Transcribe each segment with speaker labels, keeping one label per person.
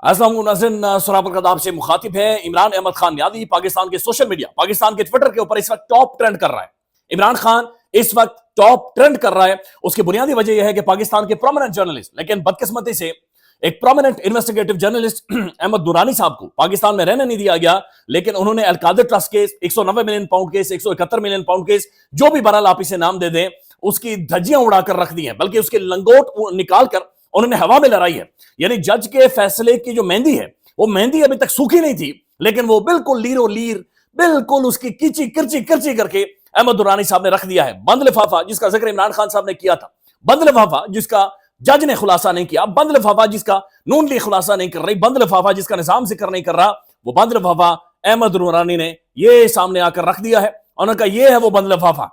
Speaker 1: अस्सलाम नाज़रीन, सुराब कदाब से मुखातिब है इमरान अहमद खान नियाज़ी। पाकिस्तान के सोशल मीडिया, पाकिस्तान के ट्विटर के ऊपर इस वक्त टॉप ट्रेंड कर रहा है। इमरान खान इस वक्त टॉप ट्रेंड कर रहा है। उसकी बुनियादी वजह यह है कि पाकिस्तान के प्रोमिनेंट जर्नलिस्ट, लेकिन बदकिस्मती से एक prominent investigative journalist Ahmed Durrani साहब को पाकिस्तान में रहने नहीं दिया गया। लेकिन उन्होंने Al-Qadir trust case, 190 million pound case, 171 million pound case, जो भी बहरहाल आप इसे नाम दे दें, उसकी धज्जियां उड़ाकर रख दी हैं, बल्कि उसके लंगोट निकाल कर उन्होंने हवा में लड़ाई है। यानी जज के फैसले की जो मेहंदी है, वो मेहंदी अभी तक सूखी नहीं थी, लेकिन वो बिल्कुल लीरो लीर, बिल्कुल उसकी किची किरची किरची करके अहमद दुरानी साहब ने रख दिया है। बंद लिफाफा जिसका जिक्र इमरान खान साहब ने किया था, बंद लिफाफा जिसका जज ने खुलासा नहीं किया, बंद लिफाफा जिसका नून लीग खुलासा नहीं कर रही, बंद लिफाफा जिसका निजाम जिक्र नहीं कर रहा, वो बंद लिफाफा अहमद दुरानी ने ये सामने आकर रख दिया है। उन्होंने कहा ये है वो बंद लिफाफा,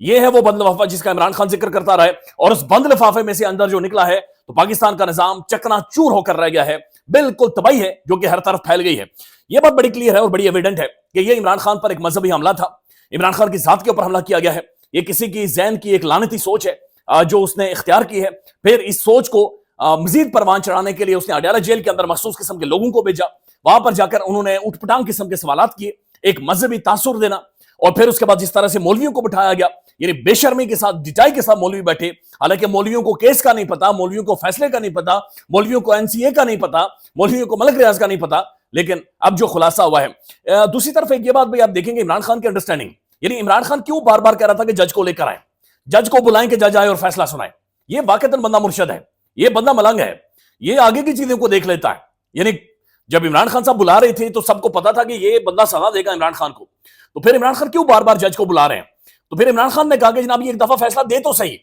Speaker 1: ये है वो बंद लिफाफा जिसका इमरान खान जिक्र करता रहे। और उस बंद लिफाफे में से अंदर जो निकला है, तो पाकिस्तान का निजाम चकनाचूर होकर रह गया है, बिल्कुल तबाही है जो कि हर तरफ फैल गई है। यह बात बड़ी क्लियर है और बड़ी एविडेंट है कि यह इमरान खान पर एक मजहबी हमला था। इमरान खान की जात के ऊपर हमला किया गया है। यह किसी की जहन की एक लानती सोच है जो उसने इख्तियार की है। फिर इस सोच को मजीद परवान चढ़ाने के लिए उसने अडयाला जेल के अंदर मखसूस किस्म के लोगों को भेजा। वहां पर जाकर उन्होंने उठपटांग किस्म के सवालात किए, एक मजहबी तासुर देना, और फिर उसके बाद जिस तरह से मौलवियों को बिठाया गया, यानी बेशर्मी के साथ, डिटाई के साथ मौलवी बैठे। हालांकि मौलवियों को केस का नहीं पता, मौलवियों को फैसले का नहीं पता, मौलवियों को एनसीए का नहीं पता, मौलवियों को मलक रियाज का नहीं पता। लेकिन अब जो खुलासा हुआ है, दूसरी तरफ एक ये बात भी आप देखेंगे, इमरान खान की अंडरस्टैंडिंग, यानी इमरान खान क्यों बार बार कह रहा था कि जज को लेकर आए, जज को बुलाएं कि जज आए और फैसला सुनाए। ये वाकईतन बंदा मुर्शद है, ये बंदा मलंग है, ये आगे की चीजों को देख लेता है। यानी जब इमरान खान साहब बुला रहे थे तो सबको पता था कि ये बंदा सजा देगा इमरान खान को, तो फिर इमरान खान क्यों बार बार जज को बुला रहे हैं? तो फिर इमरान खान ने कहा कि जनाब ये एक दफा फैसला दे तो सही,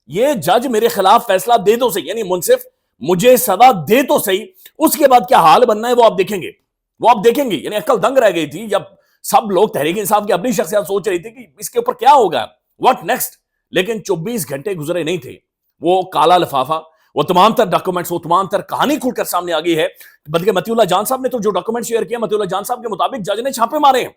Speaker 1: ये जज मेरे खिलाफ फैसला दे तो सही, यानी मुनसिफ मुझे सजा दे तो सही, उसके बाद क्या हाल बनना है वो आप देखेंगे, वो आप देखेंगे। यानी अक्ल दंग रह गई थी जब सब लोग तहरीक इंसाफ की अपनी शख्सियत सोच रही थी कि इसके ऊपर क्या होगा, व्हाट नेक्स्ट। लेकिन 24 घंटे गुजरे नहीं थे, वो काला लिफाफा, वो तमाम तर डॉक्यूमेंट्स, वो तमाम तर कहानी खुलकर सामने आ गई है। बल्कि मतीउल्लाह जान साहब ने तो जो डॉक्यूमेंट शेयर किया, मतीउल्लाह जान साहब के मुताबिक जज ने छापे मारे हैं।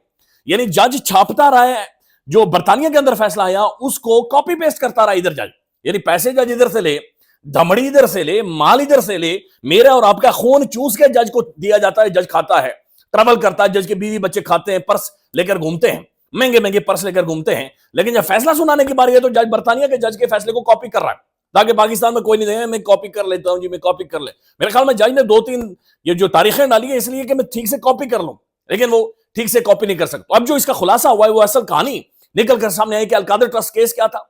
Speaker 1: यानी जज छापता रहा है, जो बर्तानिया के अंदर फैसला आया उसको कॉपी पेस्ट करता रहा इधर जज। यानी पैसे जज इधर से ले, धमड़ी इधर से ले, माल इधर से ले, मेरा और आपका खून चूस के जज को दिया जाता है, जज खाता है, ट्रैवल करता है, जज के बीवी बच्चे खाते हैं, पर्स लेकर घूमते हैं, महंगे महंगे पर्स लेकर घूमते हैं। लेकिन जब फैसला सुनाने की बारी है तो जज बर्तानिया के जज के फैसले को कॉपी कर रहा है, ताकि पाकिस्तान में कोई नहीं देगा मैं कॉपी कर लेता हूं जी, मैं कॉपी कर ले। मेरे ख्याल में जज ने 2-3 ये जो तारीखें डाली है इसलिए कि मैं ठीक से कॉपी कर लूं, लेकिन वो ठीक से कॉपी नहीं कर सकता। अब जो इसका खुलासा हुआ है, वो असल कहानी निकल कर सामने आई कि अल-कादिर ट्रस्ट केस क्या था,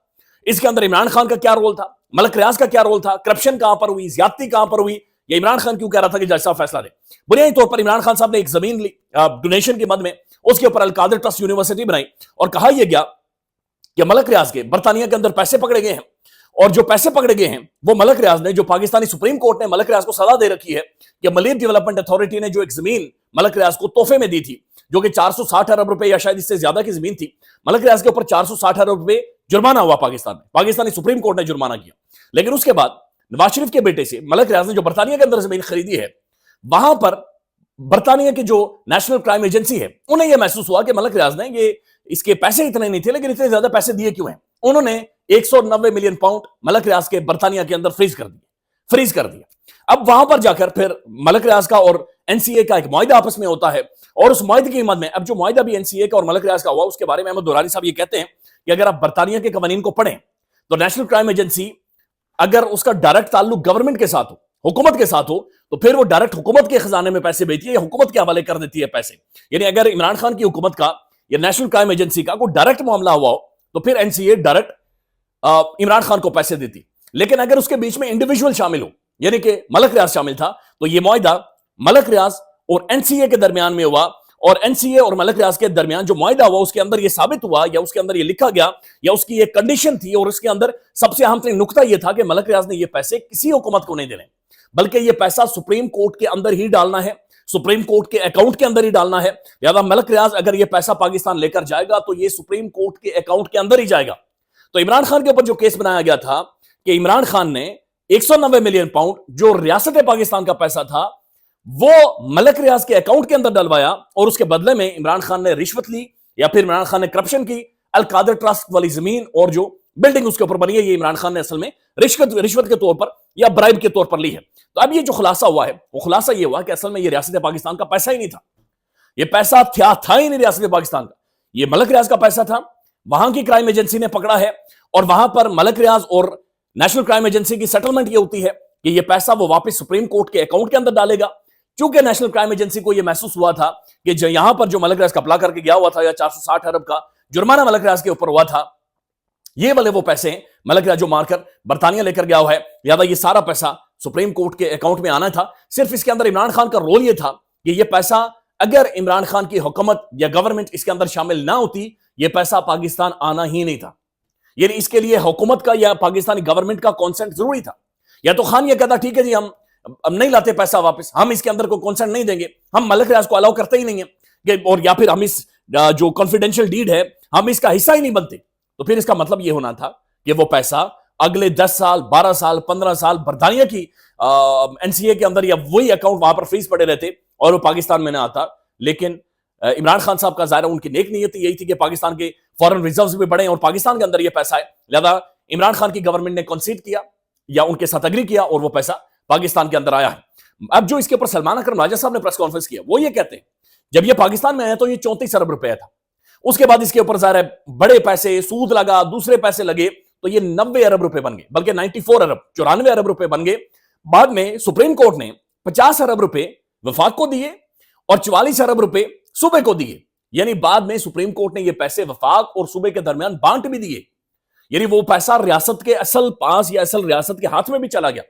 Speaker 1: इसके अंदर इमरान खान का क्या रोल था, मलक रियाज का क्या रोल था, करप्शन कहां पर हुई, ज्यादती कहां पर हुई, ये इमरान खान क्यों कह रहा था कि जज साहब फैसला दे। बुनियादी तौर पर इमरान खान साहब ने एक जमीन ली डोनेशन के मद में, उसके ऊपर अल-कादिर ट्रस्ट यूनिवर्सिटी बनाई, और कहा यह गया कि मलक रियाज के बर्तानिया के अंदर पैसे पकड़े गए हैं, और जो पैसे पकड़े गए हैं वो मलक रियाज ने, जो पाकिस्तानी सुप्रीम कोर्ट ने मलक रियाज को सजा दे रखी है कि मलिक डेवलपमेंट अथॉरिटी ने जो एक जमीन मलक रियाज को तोहफे में दी थी, जो कि 460 अरब रुपए या शायद इससे ज्यादा की जमीन थी, मलक रियाज के ऊपर 460 अरब रुपए जुर्माना हुआ पाकिस्तान में, पाकिस्तानी सुप्रीम कोर्ट ने जुर्माना किया। लेकिन उसके बाद नवाज शरीफ के बेटे से मलक रियाज ने जो बर्तानिया के अंदर जमीन खरीदी है, वहां पर बर्तानिया की जो नेशनल क्राइम एजेंसी है, उन्हें यह महसूस हुआ कि मलक रियाज ने ये इसके पैसे इतने नहीं थे, लेकिन इतने ज्यादा पैसे दिए क्यों हैं। उन्होंने 190 मिलियन पाउंड मलक रियाज के बर्तानिया के अंदर फ्रीज कर दिया। अब वहां पर जाकर फिर मलक रियाज का और एनसीए का एक मुआहिदा आपस में होता है, और उस मुआहिदे की मद में अब जो मुआहिदा भी एनसीए का और मलक रियाज का हुआ, उसके बारे में अहमद दुरानी साहब ये कहते हैं कि अगर आप बर्तानिया के कवानीन को पढ़ें तो नेशनल क्राइम एजेंसी अगर उसका डायरेक्ट ताल्लुक गवर्नमेंट के साथ हो, हुकूमत के साथ हो, तो फिर वो डायरेक्ट हुकूमत के खजाने में पैसे भेजती है या हुकूमत के हवाले कर देती है पैसे। यानी अगर इमरान खान की हुकूमत का या नेशनल क्राइम एजेंसी का कोई डायरेक्ट मामला हुआ हो, तो फिर एनसीए डायरेक्ट इमरान खान को पैसे देती। लेकिन अगर उसके बीच में इंडिविजुअल शामिल हो, यानी कि मलक रियाज शामिल था, तो यह मुआहिदा मलक रियाज और एनसीए के दरमियान में हुआ, और एनसीए और मलक रियाज के दरमियान जो मुआहिदा हुआ उसके अंदर यह साबित हुआ, या उसके अंदर यह लिखा गया, या उसकी एक कंडीशन थी, और उसके अंदर सबसे अहम नुकता यह था कि मलक रियाज ने यह पैसे किसी हुकूमत को नहीं देने, बल्कि यह पैसा सुप्रीम कोर्ट के अंदर ही डालना है, सुप्रीम कोर्ट के अकाउंट के अंदर ही डालना है। लिहाजा मलक रियाज अगर यह पैसा पाकिस्तान लेकर जाएगा तो यह सुप्रीम कोर्ट के अकाउंट के अंदर ही जाएगा। तो इमरान खान के ऊपर जो केस बनाया गया था कि इमरान खान ने 190 मिलियन पाउंड जो रियासत पाकिस्तान का पैसा था वो मलक रियाज के अकाउंट के अंदर डलवाया, और उसके बदले में इमरान खान ने रिश्वत ली, या फिर इमरान खान ने करप्शन की, अल-कादिर ट्रस्ट वाली जमीन और जो बिल्डिंग उसके ऊपर बनी है, ये इमरान खान ने असल में रिश्वत के तौर पर या ब्राइब के तौर पर ली है। तो अब ये जो खुलासा हुआ है वो खुलासा ये हुआ कि असल में ये रियासत पाकिस्तान का पैसा ही नहीं था, ये पैसा था ही नहीं रियासत पाकिस्तान का, ये मलक रियाज का पैसा था। वहां की क्राइम एजेंसी ने पकड़ा है और वहां पर मलक रियाज और नेशनल क्राइम एजेंसी की सेटलमेंट ये होती है कि ये पैसा वो वापस सुप्रीम कोर्ट के अकाउंट के अंदर डालेगा। क्योंकि नेशनल क्राइम एजेंसी को यह महसूस हुआ था कि जो यहां पर जो मलक रियाज कपला करके गया हुआ था या 460 अरब का जुर्माना मलक रियाज के ऊपर हुआ था, ये वाले वो पैसे मलक रियाज जो मारकर बरतानिया लेकर गया हुआ है, लिहाजा ये सारा पैसा सुप्रीम कोर्ट के अकाउंट में आना था। सिर्फ इसके अंदर इमरान खान का रोल ये था कि ये पैसा अगर इमरान खान की हुकूमत या गवर्नमेंट इसके अंदर शामिल ना होती, ये पैसा पाकिस्तान आना ही नहीं था। यानी इसके लिए हुकूमत का या पाकिस्तानी गवर्नमेंट का कॉन्सेंट जरूरी था। या तो खान ये कहता ठीक है जी हम अब नहीं लाते पैसा वापस, हम इसके अंदर कोई कॉन्सेंट नहीं देंगे, हम मलक रियाज को अलाउ करते ही नहीं है, और या फिर हम इस जो कॉन्फिडेंशियल डीड है हम इसका हिस्सा ही नहीं बनते। तो फिर इसका मतलब यह होना था कि वो पैसा अगले 10 साल 12 साल 15 साल बरतानिया की एनसीए के अंदर या वही अकाउंट वहां पर फ्रीज पड़े रहते और वो पाकिस्तान में ना आता। लेकिन इमरान खान साहब का ज़ाहिर उनकी नेक नीयत यही थी कि पाकिस्तान के फॉरेन रिजर्व्स भी बढ़े और पाकिस्तान के अंदर ये पैसा है, लिहाजा इमरान खान की गवर्नमेंट ने कंसीड किया या उनके साथ अग्री किया और वो पैसा पाकिस्तान के अंदर आया है। अब जो इसके ऊपर सलमान अकरम राजा साहब ने प्रेस कॉन्फ्रेंस किया वो ये कहते हैं जब ये पाकिस्तान में आया तो ये 34 अरब रुपया था, उसके बाद इसके ऊपर ज़ाहिर है बड़े पैसे सूद लगा दूसरे पैसे लगे तो ये 90 अरब रुपए बन गए, बल्कि 94 अरब 94 अरब रुपए बन गए। बाद में सुप्रीम कोर्ट ने 50 अरब रुपए वफाक को दिए और 44 अरब रुपए सूबे को दिए। यानी बाद में सुप्रीम कोर्ट ने ये पैसे वफाक और सूबे के दरमियान बांट भी दिए, यानी वो पैसा रियासत के असल पास या असल रियासत के हाथ में भी चला गया।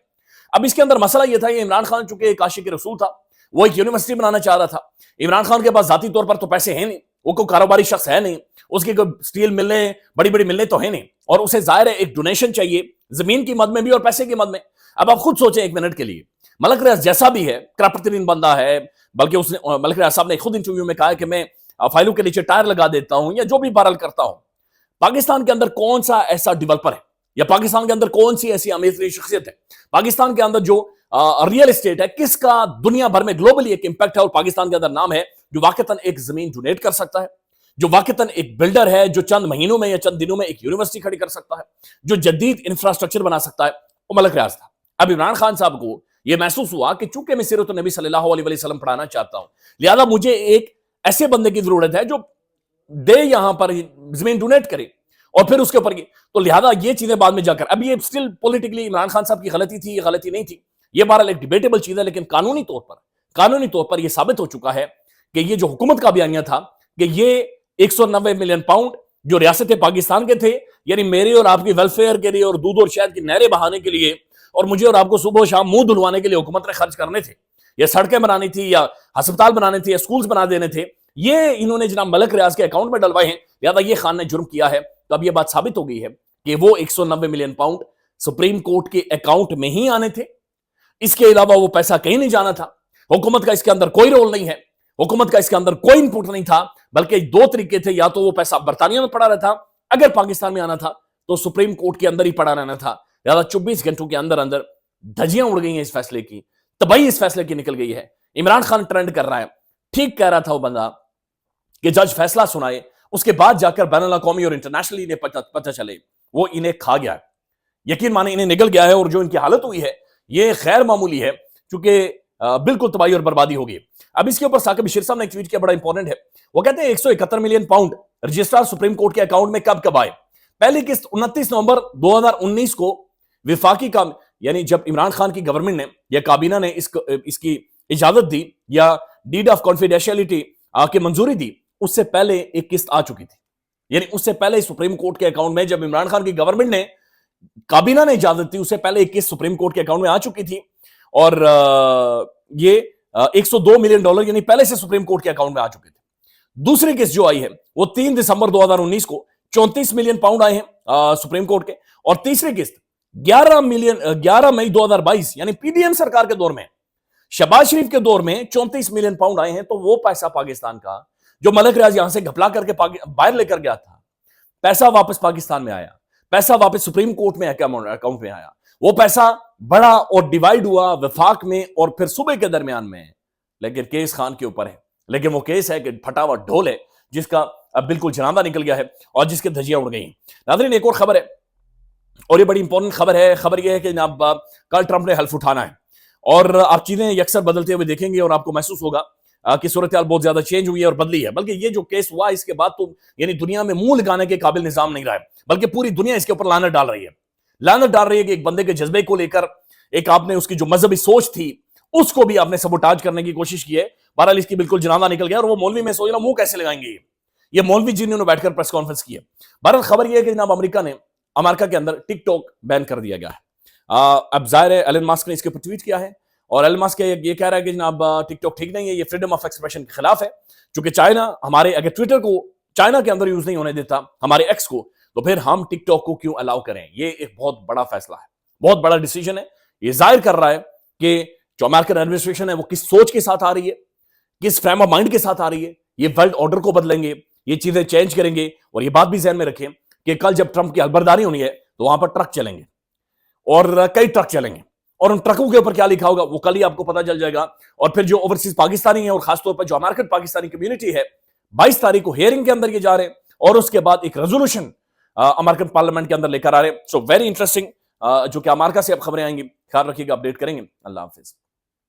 Speaker 1: अब इसके अंदर मसला यह था, ये इमरान खान चूंकि एक आशिक रसूल था, वो एक यूनिवर्सिटी बनाना चाह रहा था। इमरान खान के पास जाती तौर पर तो पैसे हैं नहीं, वो कोई कारोबारी शख्स है नहीं, उसकी कोई स्टील मिलने बड़ी बड़ी मिलने तो है नहीं, और उसे जाहिर है एक डोनेशन चाहिए जमीन की मद में भी और पैसे की मद में। अब आप खुद सोचें एक मिनट के लिए, मलक रियाज जैसा भी है करप्टरीन बंदा है, बल्कि उसने मलक रियाज साहब ने खुद इंटरव्यू में कहा कि मैं फाइलों के नीचे टायर लगा देता हूं या जो भी बहरहाल करता हूं। पाकिस्तान के अंदर कौन सा ऐसा डेवलपर है या पाकिस्तान के अंदर कौन सी ऐसी अमीर शख्सियत है, पाकिस्तान के अंदर जो रियल एस्टेट है किसका दुनिया भर में ग्लोबली एक इंपैक्ट है और पाकिस्तान के अंदर नाम है, जो वाकईतन एक जमीन डोनेट कर सकता है, जो वाकईतन एक बिल्डर है जो चंद महीनों में या चंद दिनों में एक यूनिवर्सिटी खड़ी कर सकता है, जो जदीद इंफ्रास्ट्रक्चर बना सकता है, वो मलक रियाज था। अब इमरान खान साहब को यह महसूस हुआ कि चूंकि मैं सीरत नबी सल्लल्लाहु अलैहि वसल्लम पढ़ाना चाहता हूं, लिहाजा मुझे एक ऐसे बंदे की जरूरत है जो दे यहां पर जमीन डोनेट करे और फिर उसके ऊपर तो लिहाजा ये चीजें बाद में जाकर, अब ये स्टिल पॉलिटिकली इमरान खान साहब की गलती थी, ये गलती नहीं थी, ये बहरहाल एक डिबेटेबल चीज है, लेकिन कानूनी तौर पर यह साबित हो चुका है कि ये जो हुकूमत का बयानिया था कि ये 190 मिलियन पाउंड जो रियासत पाकिस्तान के थे, यानी मेरे और आपकी वेलफेयर के लिए और दूध और शहद की नहरें बहाने के लिए और मुझे और आपको सुबह शाम मुंह धुलवाने के लिए हुकूमत ने खर्च करने थे, या सड़कें बनानी थी या अस्पताल बनाने थे या स्कूल्स बना देने थे, ये इन्होंने जनाब मलक रियाज के अकाउंट में डलवाए हैं, लिहाजा ये खान ने जुर्म किया है। तो अब यह बात साबित हो गई है कि वो 190 मिलियन पाउंड सुप्रीम कोर्ट के अकाउंट में ही आने थे, इसके अलावा वो पैसा कहीं नहीं जाना था। हुकूमत का इसके अंदर कोई रोल नहीं है, हुकूमत का इसके अंदर कोई इनपुट नहीं था, बल्कि दो तरीके थे, या तो वो पैसा बरतानिया में पड़ा रहता, अगर पाकिस्तान में आना था तो सुप्रीम कोर्ट के अंदर ही पड़ा रहना था। लिहाजा 24 घंटों के अंदर अंदर धज्जियां उड़ गई हैं इस फैसले की, तबाही इस फैसले की निकल गई है। इमरान खान ट्रेंड कर रहा है, ठीक कह रहा था वो बंदा कि जज फैसला सुनाए, उसके बाद जाकर बैनुल अक़वामी और इंटरनेशनली इन्हें पता चले, वो इन्हें खा गया है, यकीन माने इन्हें निगल गया है, और जो इनकी हालत हुई है ये गैर मामूली है, क्योंकि बिल्कुल तबाही और बर्बादी होगी। अब इसके ऊपर साकिब बशीर साहब ने एक ट्वीट किया, बड़ा इंपॉर्टेंट है, वो कहते हैं 171 million pound registrar supreme court के अकाउंट में कब कब आए। पहली किस्त 29 नवंबर 2019 को विफाकी का, यानी जब इमरान खान की गवर्नमेंट ने या काबीना ने इसकी इजाजत दी या डीड ऑफ कॉन्फिडेंशियलिटी की मंजूरी दी, उससे पहले एक किस्त आ चुकी थी। यानी उससे पहले सुप्रीम कोर्ट के अकाउंट में, जब इमरान खान की गवर्नमेंट ने काबीना ने इजाजत दी, उससे पहले एक किस्त सुप्रीम कोर्ट के अकाउंट में आ चुकी थी, और ये 102 मिलियन डॉलर यानी पहले से सुप्रीम कोर्ट के अकाउंट में आ चुके थे। दूसरी किस्त जो आई है वो 3 दिसंबर 2019 को 34 मिलियन पाउंड आए हैं सुप्रीम कोर्ट के, और तीसरी किस्त 11 मई 2022 यानी पीडीएम सरकार के दौर में, शहबाज शरीफ के दौर में 34 मिलियन पाउंड आए हैं। तो वो पैसा पाकिस्तान का जो मलक रियाज यहां से घपला करके बाहर लेकर गया था, पैसा वापस पाकिस्तान में आया, पैसा वापस सुप्रीम कोर्ट में अकाउंट में आया, वो पैसा बड़ा और डिवाइड हुआ वफाक में और फिर सूबे के दरमियान में, लेकिन केस खान के ऊपर है। लेकिन वो केस है कि फटा हुआ ढोल है जिसका अब बिल्कुल जनादा निकल गया है और जिसके धज्जियां उड़ गई। नाज़रीन, एक और खबर है और ये बड़ी इंपॉर्टेंट खबर है। खबर ये है कि जनाब कल ट्रंप ने हल्फ उठाना है और आप चीजें यकसर बदलते हुए देखेंगे और आपको महसूस होगा कि सूरत हाल बहुत ज्यादा चेंज हुई है और बदली है। बल्कि ये जो केस हुआ इसके बाद तो यानी दुनिया में मुंह लगाने के काबिल निजाम नहीं रहा है, बल्कि पूरी दुनिया इसके ऊपर लानत डाल रही है। लानत डाल रही है कि एक बंदे के जज्बे को लेकर एक आपने उसकी जो मजहबी सोच थी उसको भी आपने सबोटाज करने की कोशिश की है। बहरहाल इसकी बिल्कुल जनाजा निकल गया और वो मौलवी में सोच रहा मुंह कैसे लगाएंगे ये मौलवी जिन्होंने बैठकर प्रेस कॉन्फ्रेंस की है। बहरहाल खबर यह है कि जनाब अमेरिका के अंदर टिकटॉक बैन कर दिया गया है। अब जाहिर है एलन मस्क ने इसके ऊपर ट्वीट किया है और एलन मस्क ये कह रहा है कि जनाब टिकटॉक ठीक नहीं है, ये फ्रीडम ऑफ एक्सप्रेशन के खिलाफ है। क्योंकि चाइना हमारे अगर ट्विटर को चाइना के अंदर यूज नहीं होने देता हमारे एक्स को, तो फिर हम टिकटॉक को क्यों अलाउ करें। ये एक बहुत बड़ा फैसला है, बहुत बड़ा डिसीजन है। ये जाहिर कर रहा है कि जो अमेरिकन एडमिनिस्ट्रेशन है वो किस सोच के साथ आ रही है, किस फ्रेम ऑफ माइंड के साथ आ रही है। ये वर्ल्ड ऑर्डर को बदलेंगे, ये चीजें चेंज करेंगे। और ये बात भी ध्यान में रखें कि कल जब ट्रंप की हलबरदारी होनी है तो वहां पर ट्रक चलेंगे और कई ट्रक चलेंगे और उन ट्रकों के ऊपर क्या लिखा होगा वो कल ही आपको पता चल जाएगा। और फिर जो ओवरसीज पाकिस्तानी है और खासतौर पर जो अमेरिकन पाकिस्तानी कम्युनिटी है 22 तारीख को हियरिंग के अंदर ये जा रहे हैं और उसके बाद एक रेजोल्यूशन अमेरिकन पार्लियामेंट के अंदर लेकर आ रहे हैं। सो वेरी इंटरेस्टिंग जो कि अमेरिका से अब खबरें आएंगी। ख्याल रखिएगा, अपडेट करेंगे। अल्लाह हाफिज।